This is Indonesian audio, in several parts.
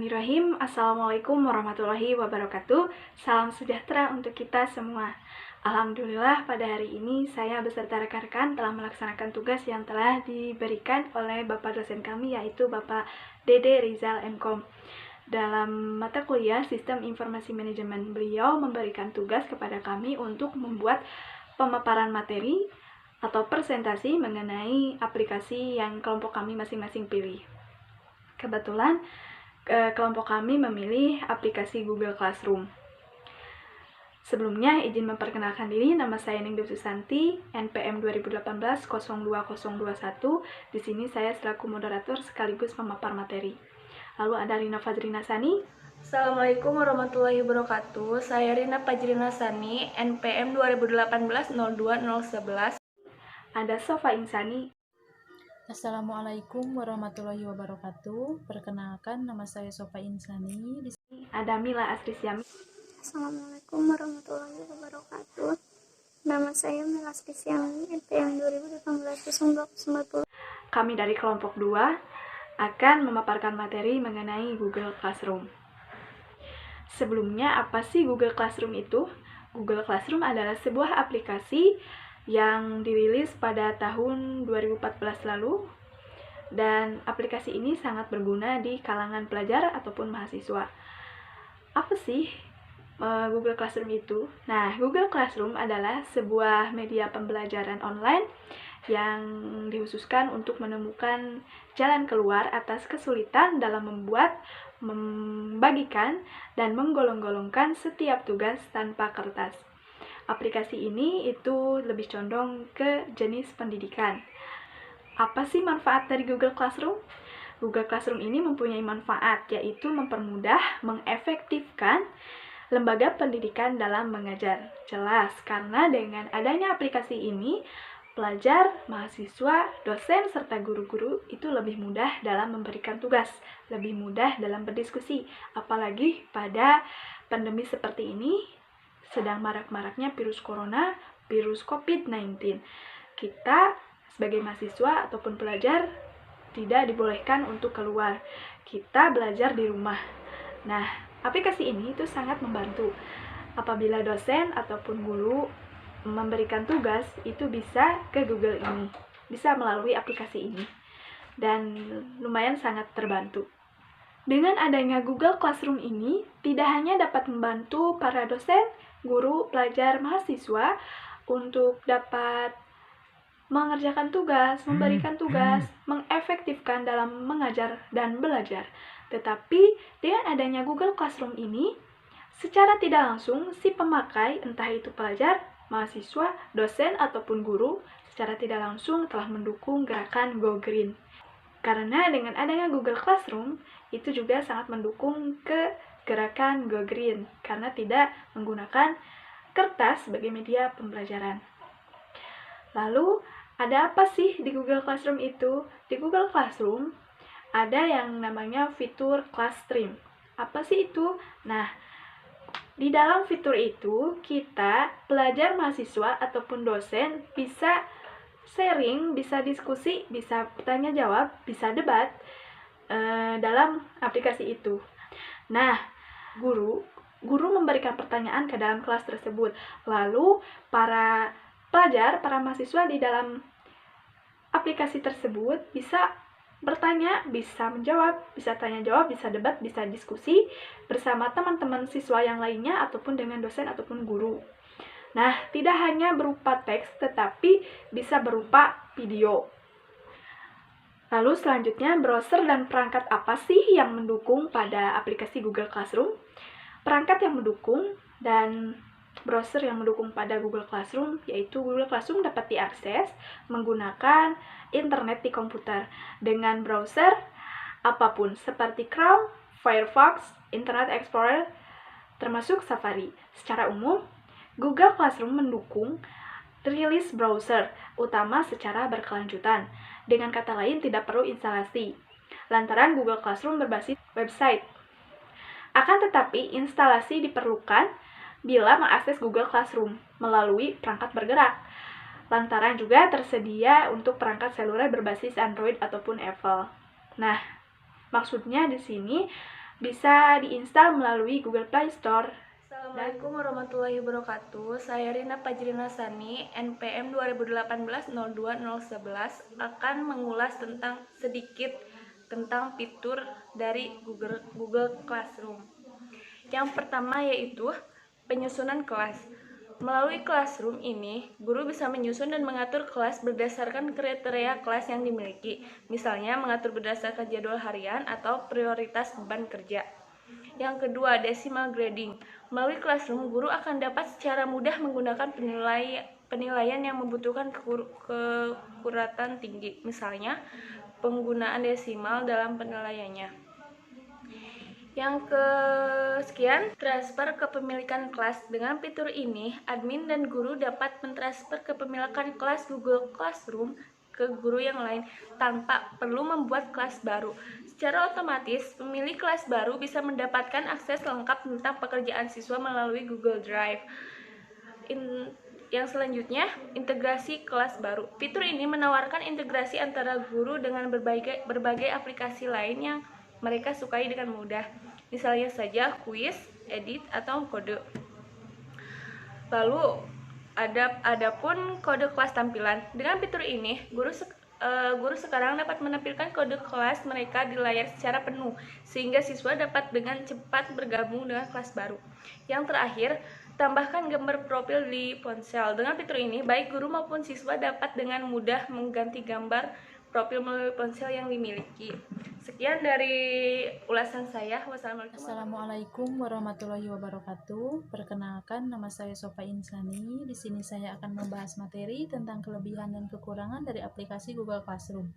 Bismillahirrahmanirrahim. Assalamualaikum warahmatullahi wabarakatuh. Salam sejahtera untuk kita semua. Alhamdulillah pada hari ini saya beserta rekan-rekan telah melaksanakan tugas yang telah diberikan oleh Bapak dosen kami, yaitu Bapak Dede Rizal MKom. Dalam mata kuliah Sistem Informasi Manajemen, beliau memberikan tugas kepada kami untuk membuat pemaparan materi atau presentasi mengenai aplikasi yang kelompok kami masing-masing pilih. Kebetulan kelompok kami memilih aplikasi Google Classroom. Sebelumnya, izin memperkenalkan diri, nama saya Ningdew Susanti, NPM 2018-02021. Di sini saya selaku moderator sekaligus pemapar materi. Lalu ada Rina Fajrina Sani. Assalamualaikum warahmatullahi wabarakatuh. Saya Rina Fajrina Sani, NPM 2018-02011. Ada Sofa Insani. Assalamualaikum warahmatullahi wabarakatuh. Perkenalkan, nama saya Sofa Insani. Di sini ada Mila Asrisyami. Assalamualaikum warahmatullahi wabarakatuh. Nama saya Mila Asrisyami, NPM 2018-0290. Kami dari kelompok 2 akan memaparkan materi mengenai Google Classroom. Sebelumnya, apa sih Google Classroom itu? Google Classroom adalah sebuah aplikasi yang dirilis pada tahun 2014 lalu, dan aplikasi ini sangat berguna di kalangan pelajar ataupun mahasiswa. Apa sih Google Classroom itu? Nah, Google Classroom adalah sebuah media pembelajaran online yang dikhususkan untuk menemukan jalan keluar atas kesulitan dalam membuat, membagikan, dan menggolong-golongkan setiap tugas tanpa kertas. Aplikasi ini itu lebih condong ke jenis pendidikan. Apa sih manfaat dari Google Classroom? Google Classroom ini mempunyai manfaat, yaitu mempermudah, mengefektifkan lembaga pendidikan dalam mengajar. Jelas, karena dengan adanya aplikasi ini, pelajar, mahasiswa, dosen, serta guru-guru itu lebih mudah dalam memberikan tugas, lebih mudah dalam berdiskusi. Apalagi pada pandemi seperti ini, sedang marak-maraknya virus corona, virus COVID-19. Kita sebagai mahasiswa ataupun pelajar tidak dibolehkan untuk keluar. Kita belajar di rumah. Nah, aplikasi ini itu sangat membantu. Apabila dosen ataupun guru memberikan tugas, itu bisa ke Google ini, bisa melalui aplikasi ini. Dan lumayan sangat terbantu. Dengan adanya Google Classroom ini, tidak hanya dapat membantu para dosen, guru, pelajar, mahasiswa untuk dapat mengerjakan tugas, memberikan tugas, mengefektifkan dalam mengajar dan belajar. Tetapi dengan adanya Google Classroom ini, secara tidak langsung si pemakai, entah itu pelajar, mahasiswa, dosen, ataupun guru, secara tidak langsung telah mendukung gerakan Go Green. Karena dengan adanya Google Classroom, itu juga sangat mendukung ke gerakan Go Green, karena tidak menggunakan kertas sebagai media pembelajaran. Lalu, ada apa sih di Google Classroom itu? Di Google Classroom, ada yang namanya fitur Classstream. Apa sih itu? Nah, di dalam fitur itu, kita, pelajar, mahasiswa, ataupun dosen, bisa sharing, bisa diskusi, bisa tanya jawab, bisa debat dalam aplikasi itu. Nah, guru memberikan pertanyaan ke dalam kelas tersebut. Lalu, para pelajar, para mahasiswa di dalam aplikasi tersebut bisa bertanya, bisa menjawab, bisa tanya jawab, bisa debat, bisa diskusi bersama teman-teman siswa yang lainnya ataupun dengan dosen ataupun guru. Nah, tidak hanya berupa teks, tetapi bisa berupa video. Lalu selanjutnya, browser dan perangkat apa sih yang mendukung pada aplikasi Google Classroom? Perangkat yang mendukung dan browser yang mendukung pada Google Classroom, yaitu Google Classroom dapat diakses menggunakan internet di komputer dengan browser apapun seperti Chrome, Firefox, Internet Explorer, termasuk Safari. Secara umum, Google Classroom mendukung rilis browser utama secara berkelanjutan. Dengan kata lain, tidak perlu instalasi, lantaran Google Classroom berbasis website. Akan tetapi, instalasi diperlukan bila mengakses Google Classroom melalui perangkat bergerak, lantaran juga tersedia untuk perangkat seluler berbasis Android ataupun Apple. Nah, maksudnya di sini Bisa diinstal melalui Google Play Store. Assalamualaikum warahmatullahi wabarakatuh. Saya Rina Pajrina Sani, NPM 2018-02-011 akan mengulas sedikit tentang fitur dari Google Classroom. Yang pertama yaitu penyusunan kelas. Melalui Classroom ini, guru bisa menyusun dan mengatur kelas berdasarkan kriteria kelas yang dimiliki. Misalnya, mengatur berdasarkan jadwal harian atau prioritas beban kerja. Yang kedua, decimal grading. Melalui Classroom, guru akan dapat secara mudah menggunakan penilaian yang membutuhkan keakuratan tinggi. Misalnya, penggunaan desimal dalam penilaiannya. Yang kesekian, transfer kepemilikan kelas. Dengan fitur ini, admin dan guru dapat mentransfer kepemilikan kelas Google Classroom ke guru yang lain tanpa perlu membuat kelas baru. Secara otomatis, pemilik kelas baru bisa mendapatkan akses lengkap tentang pekerjaan siswa melalui Google Drive. Yang selanjutnya, integrasi kelas baru. Fitur ini menawarkan integrasi antara guru dengan berbagai aplikasi lain yang mereka sukai dengan mudah. Misalnya saja kuis, edit, atau kode. Lalu adapun kode kelas tampilan. Dengan fitur ini, guru sekarang dapat menampilkan kode kelas mereka di layar secara penuh, sehingga siswa dapat dengan cepat bergabung dengan kelas baru. Yang terakhir, tambahkan gambar profil di ponsel. Dengan fitur ini, baik guru maupun siswa dapat dengan mudah mengganti gambar profil melalui ponsel yang dimiliki. Sekian dari ulasan saya. Assalamualaikum warahmatullahi wabarakatuh. Perkenalkan, nama saya Sofa Insani. Di sini saya akan membahas materi tentang kelebihan dan kekurangan dari aplikasi Google Classroom.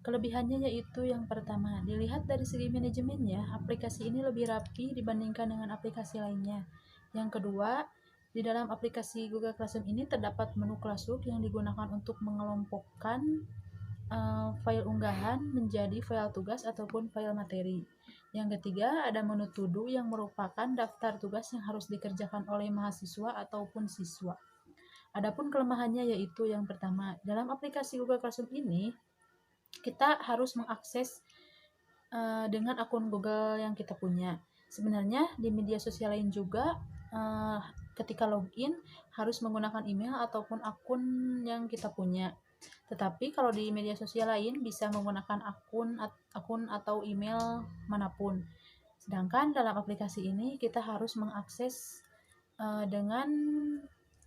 Kelebihannya yaitu yang pertama, dilihat dari segi manajemennya, aplikasi ini lebih rapi dibandingkan dengan aplikasi lainnya. Yang kedua, di dalam aplikasi Google Classroom ini terdapat menu Classroom yang digunakan untuk mengelompokkan file unggahan menjadi file tugas ataupun file materi. Yang ketiga, ada menu to do yang merupakan daftar tugas yang harus dikerjakan oleh mahasiswa ataupun siswa. Adapun kelemahannya yaitu yang pertama, dalam aplikasi Google Classroom ini kita harus mengakses dengan akun Google yang kita punya. Sebenarnya di media sosial lain juga ketika login harus menggunakan email ataupun akun yang kita punya. Tetapi kalau di media sosial lain bisa menggunakan akun atau email manapun. Sedangkan dalam aplikasi ini kita harus mengakses dengan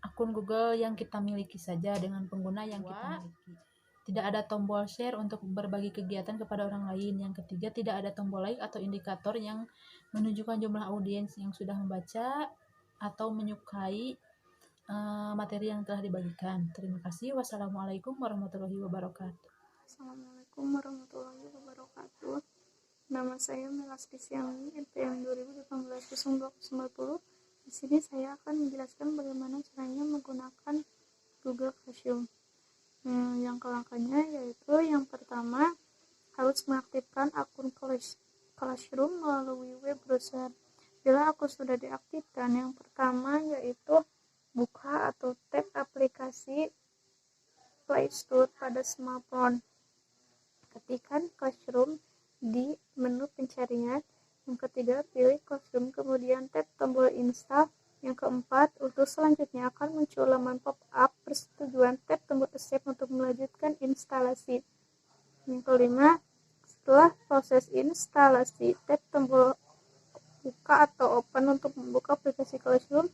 akun Google yang kita miliki saja, dengan pengguna yang kita miliki. Tidak ada tombol share untuk berbagi kegiatan kepada orang lain. Yang ketiga, tidak ada tombol like atau indikator yang menunjukkan jumlah audiens yang sudah membaca atau menyukai materi yang telah dibagikan. Terima kasih. Wassalamualaikum warahmatullahi wabarakatuh. Assalamualaikum warahmatullahi wabarakatuh. Nama saya Melas Kristiani, NPM 2018-02-90. Di sini saya akan menjelaskan bagaimana caranya menggunakan Google Classroom. Yang kelangkanya yaitu yang pertama, harus mengaktifkan akun Classroom melalui web browser. Bila akun sudah diaktifkan, yang pertama yaitu buka atau tab aplikasi Play Store pada smartphone. Ketikkan Classroom di menu pencarian. Yang ketiga, pilih Classroom, kemudian tab tombol install. Yang keempat, untuk selanjutnya akan muncul laman pop-up persetujuan, tab tombol accept untuk melanjutkan instalasi. Yang kelima, setelah proses instalasi, tab tombol buka atau open untuk membuka aplikasi Classroom.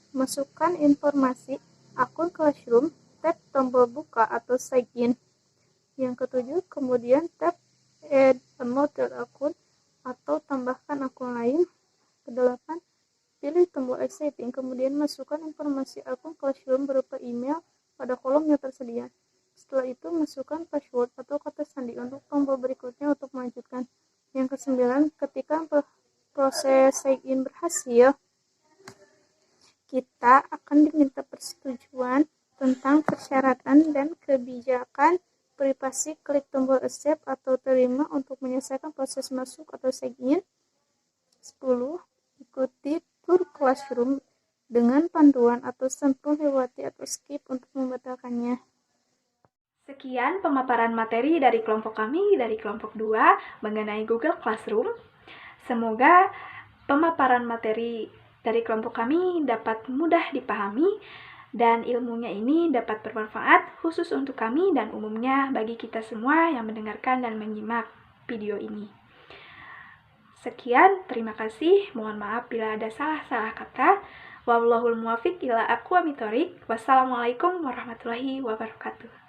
Masukkan informasi akun Classroom, tab tombol buka atau sign in. Yang ketujuh, kemudian tab add another akun atau tambahkan akun lain. Kedelapan, pilih tombol accepting, kemudian masukkan informasi akun Classroom berupa email pada kolom yang tersedia. Setelah itu, masukkan password atau kata sandi untuk tombol berikutnya untuk melanjutkan. Yang kesembilan, ketika proses sign in berhasil, kita akan diminta persetujuan tentang persyaratan dan kebijakan privasi. Klik tombol accept atau terima untuk menyelesaikan proses masuk atau sign in. 10. Ikuti tur Classroom dengan panduan atau sentuh, lewati atau skip untuk membatalkannya. Sekian pemaparan materi dari kelompok kami, dari kelompok 2, mengenai Google Classroom. Semoga pemaparan materi dari kelompok kami dapat mudah dipahami dan ilmunya ini dapat bermanfaat khusus untuk kami dan umumnya bagi kita semua yang mendengarkan dan menyimak video ini. Sekian, terima kasih. Mohon maaf bila ada salah-salah kata. Wallahul muwaffiq ila aqwamit thoriq. Wassalamualaikum warahmatullahi wabarakatuh.